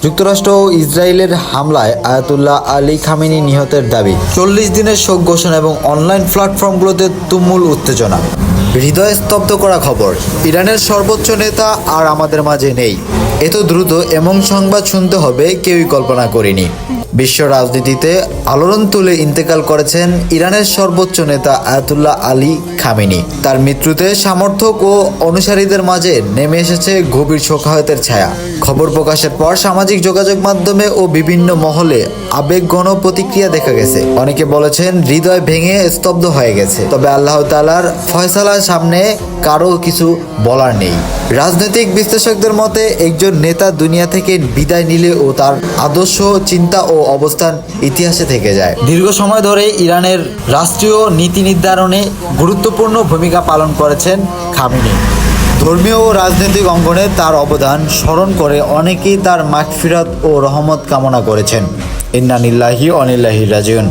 যুক্তরাষ্ট্র ও ইসরায়েলের হামলায় আয়াতুল্লাহ আলী খামেনি নিহতের দাবি, 40 দিনের শোক ঘোষণা এবং অনলাইন প্ল্যাটফর্মগুলোতে তুমুল উত্তেজনা। হৃদয় স্তব্ধ করা খবর, ইরানের সর্বোচ্চ নেতা আর আমাদের মাঝে নেই। এত দ্রুত এমন সংবাদ শুনতে হবে কেউই কল্পনা করেনি। বিশ্ব রাজনীতিতে আলোড়ন তুলে ইন্তেকাল করেছেন ইরানের সর্বোচ্চ নেতা আয়াতুল্লাহ আলী খামেনি। তার মৃত্যুতে সমর্থক ও অনুসারীদের মাঝে নেমে এসেছে গভীর শোকাহতের ছায়া। খবর প্রকাশের পর সামাজিক যোগাযোগ মাধ্যমে ও বিভিন্ন মহলে আবেগঘন প্রতিক্রিয়া দেখা গেছে। অনেকে বলেছেন হৃদয় ভেঙে স্তব্ধ হয়ে গেছে। তবে আল্লাহ তাআলার ফয়সালার সামনে কারো কিছু বলার নেই। রাজনৈতিক বিশ্লেষকদের মতে একজন নেতা দুনিয়া থেকে বিদায় নিলেও তার আদর্শ, চিন্তা ও অবস্থান ইতিহাসে থেকে যায়। দীর্ঘ সময় ধরে ইরানের রাষ্ট্রীয় নীতি নির্ধারণে গুরুত্বপূর্ণ ভূমিকা পালন করেছেন খামেনি। ধর্মীয় ও রাজনৈতিক অঙ্গনে তার অবদান স্মরণ করে অনেকেই তার মাগফিরাত ও রহমত কামনা করেছেন। ইন্না লিল্লাহি ওয়া ইন্না ইলাইহি রাজিউন।